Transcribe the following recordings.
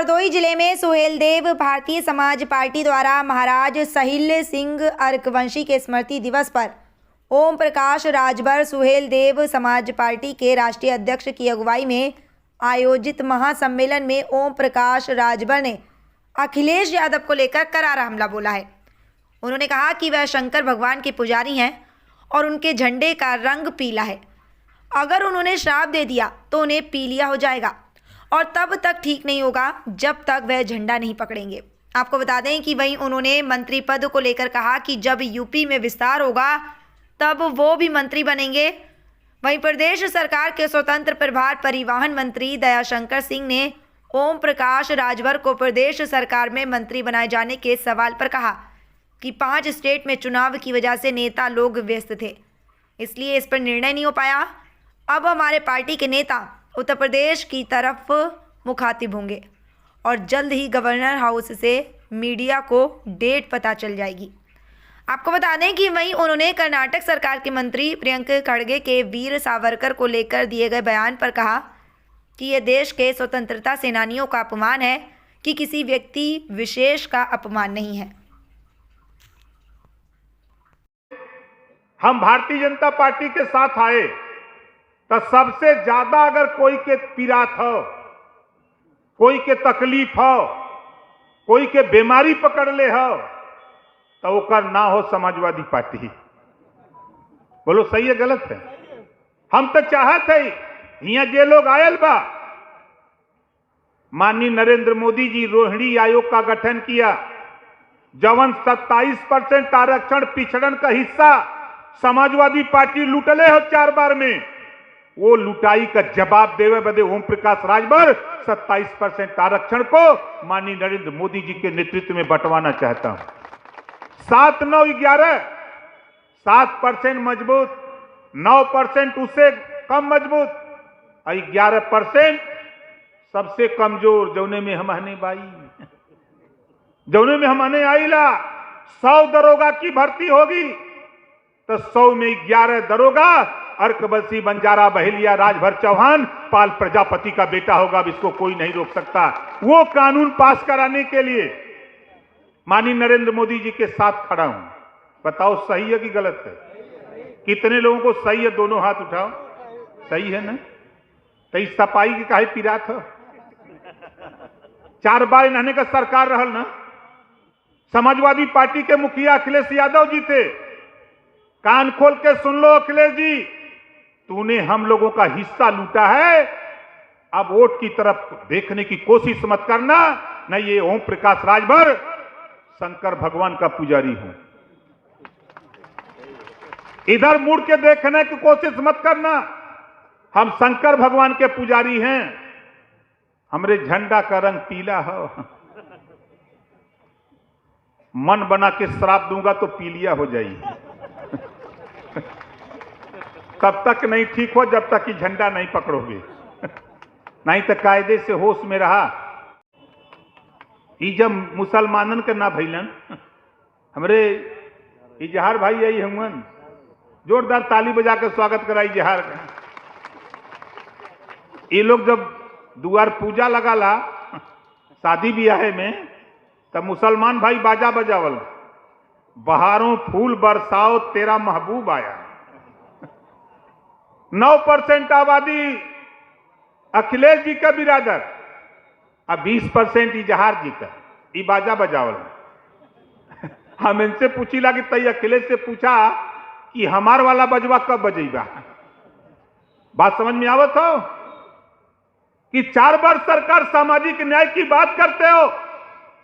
हरदोई जिले में सुहेलदेव भारतीय समाज पार्टी द्वारा महाराज सहिल सिंह अर्कवंशी के स्मृति दिवस पर ओम प्रकाश राजभर सुहेलदेव समाज पार्टी के राष्ट्रीय अध्यक्ष की अगुवाई में आयोजित महासम्मेलन में ओम प्रकाश राजभर ने अखिलेश यादव को लेकर करारा हमला बोला है। उन्होंने कहा कि वह शंकर भगवान के पुजारी हैं और उनके झंडे का रंग पीला है। अगर उन्होंने श्राप दे दिया तो उन्हें पीलिया हो जाएगा और तब तक ठीक नहीं होगा जब तक वह झंडा नहीं पकड़ेंगे। आपको बता दें कि वहीं उन्होंने मंत्री पद को लेकर कहा कि जब यूपी में विस्तार होगा तब वो भी मंत्री बनेंगे। वहीं प्रदेश सरकार के स्वतंत्र प्रभार परिवहन मंत्री दयाशंकर सिंह ने ओम प्रकाश राजभर को प्रदेश सरकार में मंत्री बनाए जाने के सवाल पर कहा कि 5 स्टेट में चुनाव की वजह से नेता लोग व्यस्त थे, इसलिए इस पर निर्णय नहीं हो पाया। अब हमारे पार्टी के नेता उत्तर प्रदेश की तरफ मुखातिब होंगे और जल्द ही गवर्नर हाउस से मीडिया को डेट पता चल जाएगी। आपको बता दें कि वहीं उन्होंने कर्नाटक सरकार के मंत्री प्रियंक खड़गे के वीर सावरकर को लेकर दिए गए बयान पर कहा कि यह देश के स्वतंत्रता सेनानियों का अपमान है कि किसी व्यक्ति विशेष का अपमान नहीं है। हम भारतीय जनता पार्टी के साथ आए तो सबसे ज्यादा अगर कोई के पीड़ात हो, कोई के तकलीफ हो, कोई के बीमारी पकड़ ले हो तो ओकर ना हो समाजवादी पार्टी। बोलो सही है गलत है? हम तो चाहत है यहाँ जे लोग आयल बा, माननीय नरेंद्र मोदी जी रोहिणी आयोग का गठन किया, जवन 27% आरक्षण पिछड़न का हिस्सा समाजवादी पार्टी लुटले हो 4 बार में, वो लुटाई का जवाब देवे बदे ओम प्रकाश राजभर 27% आरक्षण को माननीय नरेंद्र मोदी जी के नेतृत्व में बंटवाना चाहता हूं। 7, 9, 11 7% मजबूत, 9% उससे कम मजबूत और 11% सबसे कमजोर, जौने में हम हने बाई, जौने में हम हने आईला। 100 दरोगा की भर्ती होगी तो 100 में 11 दरोगा अर्कवंशी, बंजारा, बहेलिया, राजभर चौहान, पाल प्रजापति का बेटा होगा। अब इसको कोई नहीं रोक सकता। वो कानून पास कराने के लिए माननीय नरेंद्र मोदी जी के साथ खड़ा हूं। बताओ सही है कि गलत है? कितने लोगों को सही है? दोनों हाथ उठाओ। सही है ना? तो इस सपाई की काहे पिरात हो? 4 बार इन्होंने का सरकार रहल ना। समाजवादी पार्टी के मुखिया अखिलेश यादव जी थे। कान खोल के सुन लो अखिलेश जी, तूने हम लोगों का हिस्सा लूटा है। अब वोट की तरफ देखने की कोशिश मत करना। नहीं, ये ओम प्रकाश राजभर शंकर भगवान का पुजारी हूं। इधर मुड़ के देखने की कोशिश मत करना। हम शंकर भगवान के पुजारी हैं। हमरे झंडा का रंग पीला हो। मन बना के श्राप दूंगा तो पीलिया हो जाएगी। तब तक नहीं ठीक हो जब तक कि झंडा नहीं पकड़ोगे। नहीं तो कायदे से होश में रहा। जब मुसलमानन के ना भैलन, हमरे इजहार भाई यही हमन, जोरदार ताली बजा के स्वागत करा इजहार का। ये लोग जब दुआर पूजा लगाला शादी ब्याह में, तब मुसलमान भाई बाजा बजावल, बहारों फूल बरसाओ तेरा महबूब आया। 9% आबादी अखिलेश जी का बिरादर, अब 20% इजहार जी का, ये बाजा बजावल। हम इनसे पूछीला कि तई अखिलेश से पूछा कि हमार वाला बजवा कब बजेगा? बात समझ में आवत हो कि 4 बार सरकार सामाजिक न्याय की बात करते हो।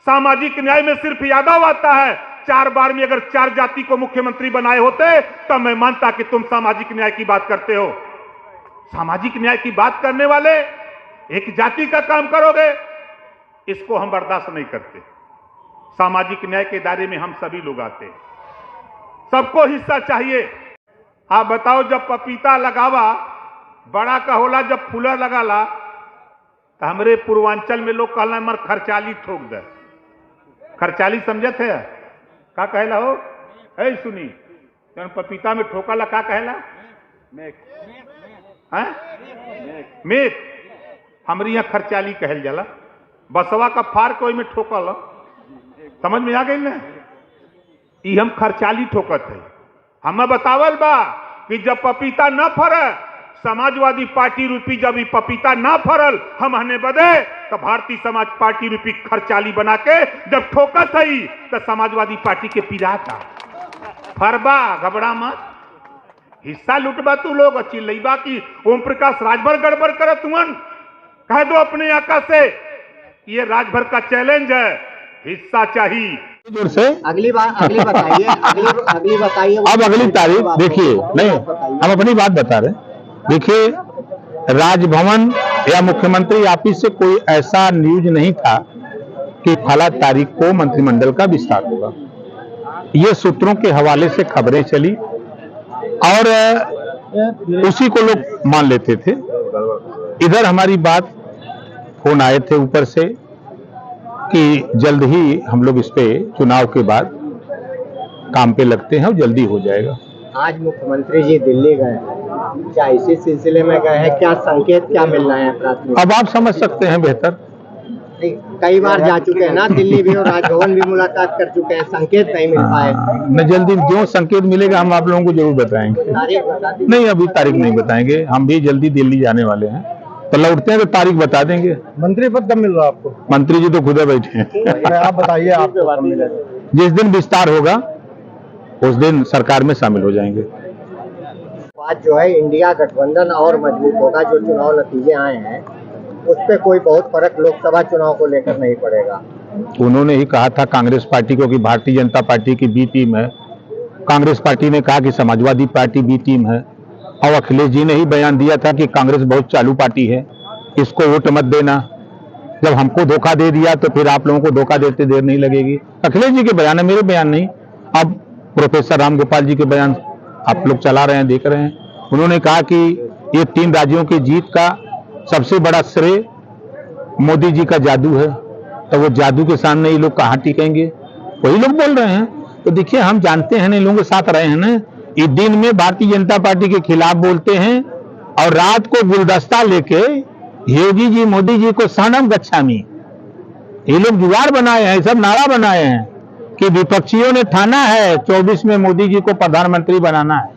सामाजिक न्याय में सिर्फ यादव आता है। 4 बार में अगर 4 जाति को मुख्यमंत्री बनाए होते तो मैं मानता कि तुम सामाजिक न्याय की बात करते हो। सामाजिक न्याय की बात करने वाले एक जाति का काम करोगे, इसको हम बर्दाश्त नहीं करते। सामाजिक न्याय के दायरे में हम सभी लोग आते हैं, सबको हिस्सा चाहिए। आप बताओ, जब पपीता लगावा बड़ा का होला, जब फूला लगाला तो हमरे पूर्वांचल में लोग कहला मर खर्चाली ठोक दे। खर्चाली समझत है का कहला हो? है सुनी, पपीता में ठोकाला का कहला? मेक। हमरे यहाँ खर्चाली कहल जाला। बसवा का फार कोई में ठोकल, समझ में आ गई ना? ई हम खर्चाली ठोकत है। हमें बतावल बा कि जब पपीता न फरल, समाजवादी पार्टी रूपी जब ई पपीता ना फरल हम हने बदे तो भारतीय समाज पार्टी रूपी खर्चाली बना के जब ठोकत है तो समाजवादी पार्टी के पिराता फरबा, घबरा मत, हिस्सा लुटबा तू लोग चिल्लैबा की ओम प्रकाश राजभर गड़बड़ करत हुन, कह दो अपने आका से ये राजभर का चैलेंज है, हिस्सा चाहिए जोर से। अगली बताइए अब अगली तारीख देखिए, नहीं हम अपनी बात बता रहे हैं। देखिए, राजभवन या मुख्यमंत्री ऑफिस से कोई ऐसा न्यूज नहीं था कि फला तारीख को मंत्रिमंडल का विस्तार होगा। ये सूत्रों के हवाले से खबरें चली और उसी को लोग मान लेते थे। इधर हमारी बात फोन आए थे ऊपर से कि जल्द ही हम लोग इस पे चुनाव के बाद काम पे लगते हैं और जल्दी हो जाएगा। आज मुख्यमंत्री जी दिल्ली गए, क्या इसी सिलसिले में गए हैं? क्या संकेत क्या मिल रहे हैं प्राथमिक? अब आप समझ सकते हैं बेहतर। कई बार जा चुके हैं ना दिल्ली भी, और राजभवन भी मुलाकात कर चुके हैं, संकेत नहीं मिल पाए। न जल्दी जो संकेत मिलेगा हम आप लोगों को जरूर बताएंगे। तारीख बता दीजिए। नहीं, अभी तारीख नहीं बताएंगे, हम भी जल्दी दिल्ली जाने वाले हैं, तो लौटते हैं तो तारीख बता देंगे। मंत्री पद कब मिल रहा है आपको? मंत्री जी तो खुद बैठे हैं। आप बताइए आपके बारे में। जिस दिन विस्तार होगा उस दिन सरकार में शामिल हो जाएंगे। बात जो है इंडिया गठबंधन और मजबूत होगा, जो चुनाव नतीजे आए हैं उस पर कोई बहुत फर्क लोकसभा चुनाव को लेकर नहीं पड़ेगा। उन्होंने ही कहा था कांग्रेस पार्टी को कि भारतीय जनता पार्टी की बी टीम है, कांग्रेस पार्टी ने कहा कि समाजवादी पार्टी बी टीम है, और अखिलेश जी ने ही बयान दिया था कि कांग्रेस बहुत चालू पार्टी है, इसको वोट मत देना। जब हमको धोखा दे दिया तो फिर आप लोगों को धोखा देते देर नहीं लगेगी। अखिलेश जी के बयान है, मेरे बयान नहीं। अब प्रोफेसर राम गोपाल जी के बयान आप लोग चला रहे हैं, देख रहे हैं। उन्होंने कहा कि ये 3 राज्यों की जीत का सबसे बड़ा श्रेय मोदी जी का जादू है, तो वो जादू के सामने ये लोग कहाँ टिकेंगे, वही लोग बोल रहे हैं। तो देखिए, हम जानते हैं, इन लोगों के साथ रहे हैं ना। इस दिन में भारतीय जनता पार्टी के खिलाफ बोलते हैं और रात को गुलदस्ता लेके योगी जी मोदी जी को शरणम गच्छामी, ये लोग जुगाड़ बनाए हैं, सब नारा बनाए हैं कि विपक्षियों ने ठाना है 24 में मोदी जी को प्रधानमंत्री बनाना है।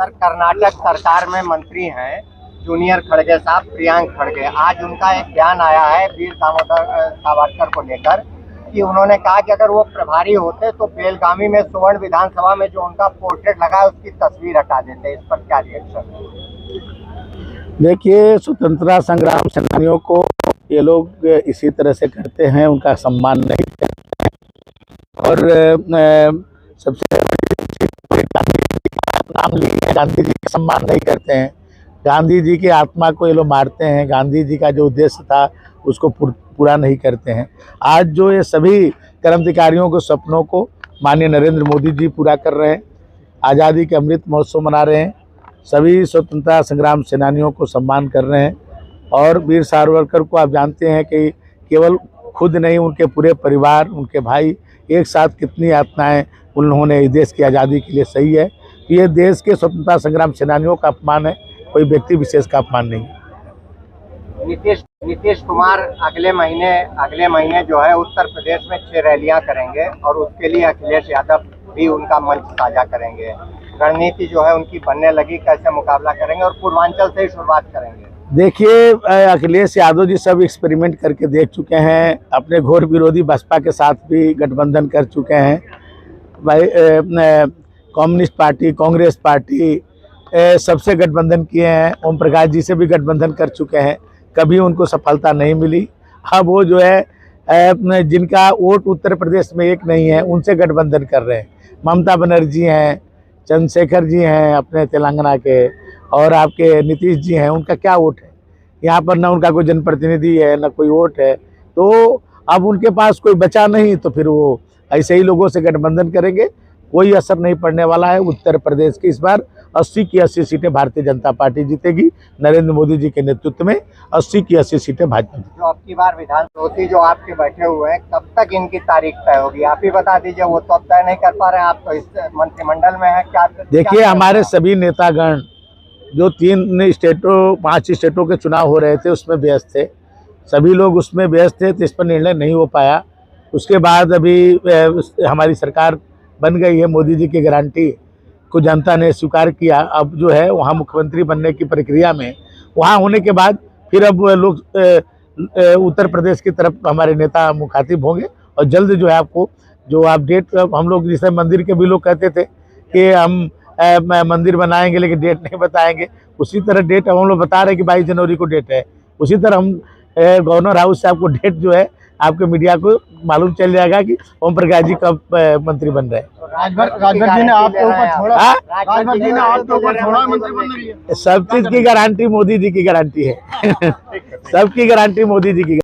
कर्नाटक सरकार में मंत्री हैं जूनियर खड़गे साहब, प्रियांक खड़गे। आज उनका एक बयान आया है वीर दामोदर सावरकर को लेकर कि उन्होंने कहा कि अगर वो प्रभारी होते तो बेलगामी में सुवर्ण विधानसभा में जो उनका पोर्ट्रेट लगा है उसकी तस्वीर हटा देते। इस पर क्या रिएक्शन? देखिए, स्वतंत्रता संग्राम सेनानियों को ये लोग इसी तरह से करते हैं, उनका सम्मान नहीं करते हैं। और सबसे नाम लिए गांधी जी का सम्मान नहीं करते हैं, गांधी जी की आत्मा को ये लोग मारते हैं, गांधी जी का जो उद्देश्य था उसको पूरा नहीं करते हैं। आज जो ये सभी क्रांतिकारियों के सपनों को माननीय नरेंद्र मोदी जी पूरा कर रहे हैं, आज़ादी के अमृत महोत्सव मना रहे हैं, सभी स्वतंत्रता संग्राम सेनानियों को सम्मान कर रहे हैं। और वीर सावरकर को आप जानते हैं कि केवल खुद नहीं, उनके पूरे परिवार, उनके भाई एक साथ कितनी यातनाएं उन्होंने इस देश की आज़ादी के लिए सही है। ये देश के स्वतंत्रता संग्राम सेनानियों का अपमान है, कोई व्यक्ति विशेष का अपमान नहीं। नीतीश कुमार अगले महीने जो है उत्तर प्रदेश में 6 रैलियां करेंगे और उसके लिए अखिलेश यादव भी उनका मंच साझा करेंगे। रणनीति जो है उनकी बनने लगी, कैसे मुकाबला करेंगे और पूर्वांचल से ही शुरुआत करेंगे? देखिए, अखिलेश यादव जी सब एक्सपेरिमेंट करके देख चुके हैं, अपने घोर विरोधी बसपा के साथ भी गठबंधन कर चुके हैं। भाई कम्युनिस्ट पार्टी, कांग्रेस पार्टी सबसे गठबंधन किए हैं, ओम प्रकाश जी से भी गठबंधन कर चुके हैं, कभी उनको सफलता नहीं मिली। अब वो जो है जिनका वोट उत्तर प्रदेश में एक नहीं है उनसे गठबंधन कर रहे हैं। ममता बनर्जी हैं, चंद्रशेखर जी हैं अपने तेलंगाना के, और आपके नीतीश जी हैं, उनका क्या वोट है यहाँ पर? ना उनका कोई जनप्रतिनिधि है, ना कोई वोट है। तो अब उनके पास कोई बचा नहीं, तो फिर वो ऐसे ही लोगों से गठबंधन करेंगे, कोई असर नहीं पड़ने वाला है। उत्तर प्रदेश की इस बार 80 की 80 सीटें भारतीय जनता पार्टी जीतेगी, नरेंद्र मोदी जी के नेतृत्व में 80 की 80 सीटें भाजपा। जो आपकी बार विधानसभा जो आपके बैठे हुए हैं, कब तक इनकी तारीख तय होगी? आप ही बता दीजिए, वो तो अब तय नहीं कर पा रहे हैं, आप तो इस मंत्रिमंडल में है। क्या देखिए, हमारे सभी नेतागण जो 3 स्टेटों 5 स्टेटों के चुनाव हो रहे थे उसमें व्यस्त थे, सभी लोग उसमें व्यस्त थे, तो इस पर निर्णय नहीं हो पाया। उसके बाद अभी हमारी सरकार बन गई है, मोदी जी की गारंटी को जनता ने स्वीकार किया। अब जो है वहाँ मुख्यमंत्री बनने की प्रक्रिया में, वहाँ होने के बाद फिर अब लोग उत्तर प्रदेश की तरफ हमारे नेता मुखातिब होंगे और जल्द जो है आपको जो आप डेट, हम लोग जैसे मंदिर के भी लोग कहते थे कि हम मंदिर बनाएंगे लेकिन डेट नहीं बताएंगे, उसी तरह डेट हम लोग बता रहे हैं कि 22 जनवरी को डेट है। उसी तरह हम गवर्नर हाउस से आपको डेट जो है आपके मीडिया को मालूम चल जाएगा कि ओम प्रकाश जी कब मंत्री बन रहे हैं। राजभर जी ने आपके ऊपर छोड़ा, हाँ? राजभर जी ने आपके ऊपर छोड़ा मंत्री बनने के लिए। सब चीज की गारंटी मोदी जी की गारंटी है। सबकी गारंटी मोदी जी की।